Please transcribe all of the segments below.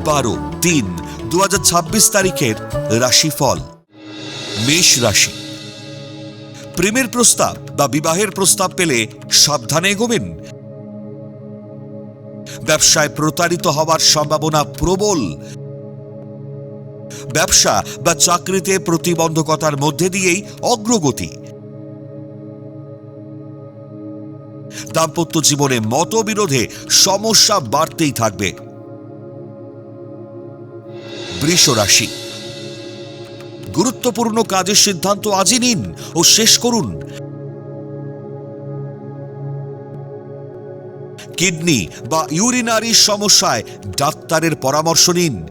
12/3/2026 তারিখের রাশিফল। মেষ রাশি। প্রেমের প্রস্তাব বা বিবাহের প্রস্তাব পেলে সাবধানে এগোবেন। ব্যবসায় প্রতারিত হওয়ার সম্ভাবনা প্রবল। ব্যবসা বা চাকরিতে প্রতিবন্ধকতার মধ্যে দিয়েই অগ্রগতি। দাম্পত্য জীবনে মতবিরোধে সমস্যা বাড়তেই থাকবে। বৃষ রাশি। গুরুত্বপূর্ণ কাজের সিদ্ধান্ত আজই নিন ও শেষ করুন। কিডনি বা ইউরিনারি সমস্যায় ডাক্তারের পরামর্শ নিন।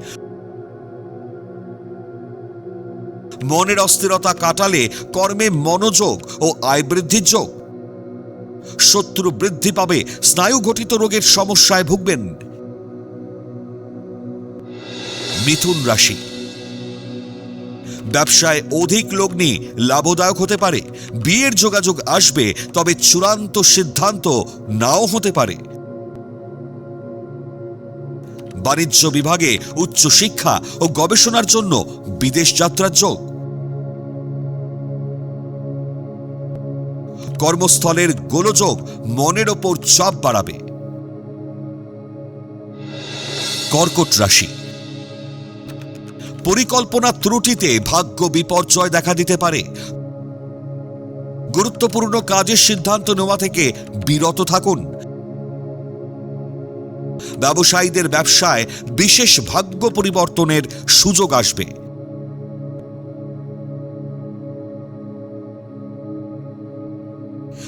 মনের অস্থিরতা কাটালে কর্মে মনোযোগ ও আয় বৃদ্ধির যোগ। শত্রু বৃদ্ধি পাবে, স্নায়ু ঘটিত রোগের সমস্যায় ভুগবেন। মিথুন রাশি। ব্যবসায় অধিক লগ্নি লাভদায়ক হতে পারে। বিয়ের যোগাযোগ আসবে, তবে চূড়ান্ত সিদ্ধান্ত নাও হতে পারে। বাণিজ্য বিভাগে উচ্চশিক্ষা ও গবেষণার জন্য বিদেশ যাত্রার যোগ। কর্মস্থলের গোলযোগ মনের ওপর চাপ বাড়াবে। কর্কট রাশি। পরিকল্পনা ত্রুটিতে ভাগ্য বিপর্যয় দেখা দিতে পারে। গুরুত্বপূর্ণ কাজের সিদ্ধান্ত নেওয়া থেকে বিরত থাকুন। ব্যবসায়ীদের ব্যবসায় বিশেষ ভাগ্য পরিবর্তনের সুযোগ আসবে।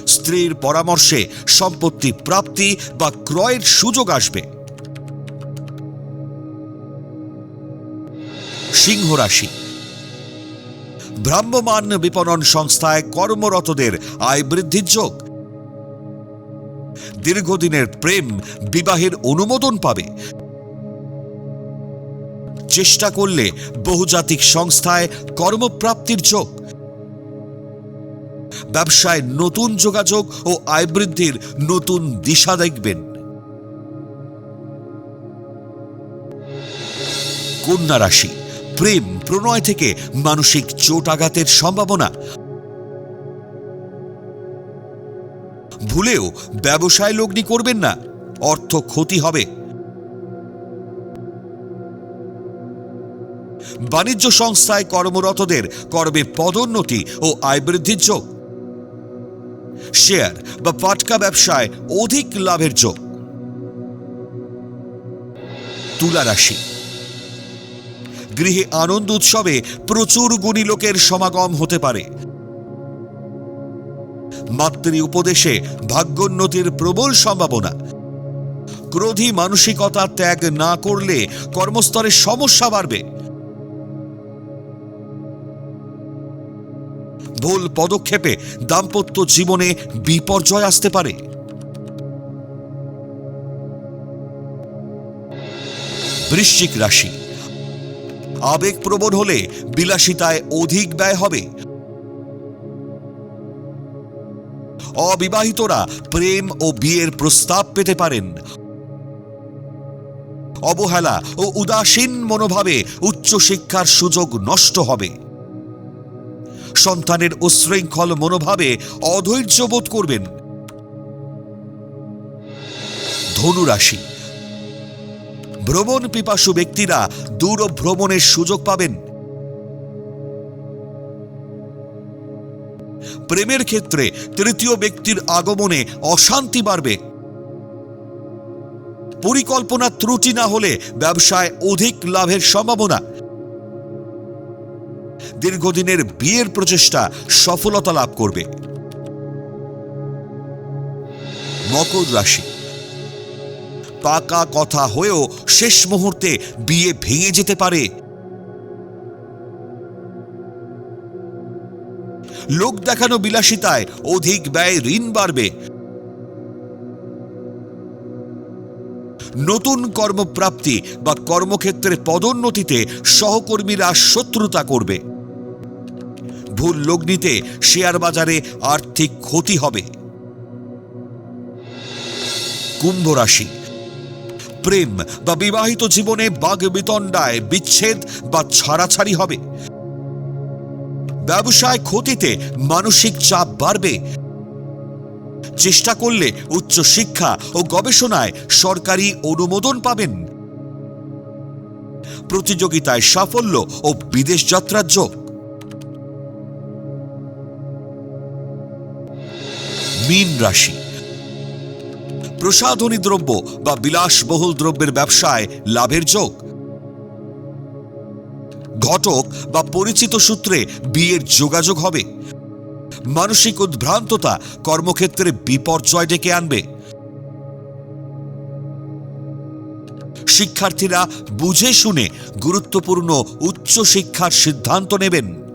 স্ত্রীর পরামর্শে সম্পত্তি প্রাপ্তি বা ক্রয়ের সুযোগ আসবে। সিংহ রাশি। ভ্রাম্যমাণ বিপণন সংস্থায় কর্মরতদের আয় বৃদ্ধির যোগ। দীর্ঘদিনের প্রেম বিবাহের অনুমোদন পাবে। চেষ্টা করলে বহুজাতিক সংস্থায় কর্মপ্রাপ্তির যোগ। ব্যবসায় নতুন যোগাযোগ ও আয় বৃদ্ধির নতুন দিশা দেখবেন। কন্যা রাশি। প্রেম প্রণয় থেকে মানসিক চোট আঘাতের সম্ভাবনা। ভুলেও ব্যবসায় লগ্নি করবেন না, অর্থ ক্ষতি হবে। বাণিজ্য সংস্থায় কর্মরতদের কর্মে পদোন্নতি ও আয় বৃদ্ধির যোগ। শেয়ার বা পাটকা ব্যবসায় অধিক লাভের যোগ। তুলা রাশি। গৃহে আনন্দ উৎসবে প্রচুর গুণী লোকের সমাগম হতে পারে। মাতৃ উপদেশে ভাগ্যোন্নতির প্রবল সম্ভাবনা। ক্রোধী মানসিকতা ত্যাগ না করলে কর্মস্তরে সমস্যা বাড়বে। ভুল পদক্ষেপে দাম্পত্য জীবনে বিপর্যয় আসতে পারে। বৃশ্চিক রাশি। আবেগপ্রবণ হলে বিলাসিতায় অধিক ব্যয় হবে। অবিবাহিতরা প্রেম ও বিয়ের প্রস্তাব পেতে পারেন। অবহেলা ও উদাসীন মনোভাবে উচ্চশিক্ষার সুযোগ নষ্ট হবে। সন্তানের উচ্ছৃঙ্খল মনোভাবে অধৈর্য বোধ করবেন। ধনু রাশি। ভ্রমণ পিপাসু ব্যক্তিরা দূর ভ্রমণের সুযোগ পাবেন। প্রেমের ক্ষেত্রে তৃতীয় ব্যক্তির আগমনে অশান্তি বাড়বে। পরিকল্পনা ত্রুটি না হলে ব্যবসায় অধিক লাভের সম্ভাবনা। দীর্ঘদিনের বিয়ের প্রচেষ্টা সফলতা লাভ করবে। মকর রাশি। পাকা কথা হয়েও শেষ মুহূর্তে বিয়ে ভেঙে যেতে পারে। লোক দেখানো বিলাসিতায় অধিক ব্যয়, ঋণ বাড়বে। নতুন কর্মপ্রাপ্তি বা কর্মক্ষেত্রে পদোন্নতিতে সহকর্মীরা শত্রুতা করবে। ভুল লগ্নিতে শেয়ার বাজারে আর্থিক ক্ষতি হবে। কুম্ভ রাশি। প্রেম বা বিবাহিত জীবনে বাগবিতণ্ডায় বিচ্ছেদ বা ছাড়াছাড়ি হবে। ব্যবসায় ক্ষতিতে মানসিক চাপ বাড়বে। চেষ্টা করলে উচ্চ শিক্ষা ও গবেষণায় সরকারি অনুমোদন পাবেন। প্রতিযোগিতায় সাফল্য ও বিদেশ যাত্রার যোগ। মীন রাশি, প্রসাধনী দ্রব্য বা বিলাসবহুল দ্রব্যের ব্যবসায় লাভের যোগ। ঘটক বা পরিচিত সূত্রে বিয়ের যোগাযোগ হবে। মানসিক উদ্ভ্রান্ততা কর্মক্ষেত্রে বিপর্যয় ডেকে আনবে। শিক্ষার্থীরা বুঝে শুনে গুরুত্বপূর্ণ উচ্চশিক্ষার সিদ্ধান্ত নেবেন।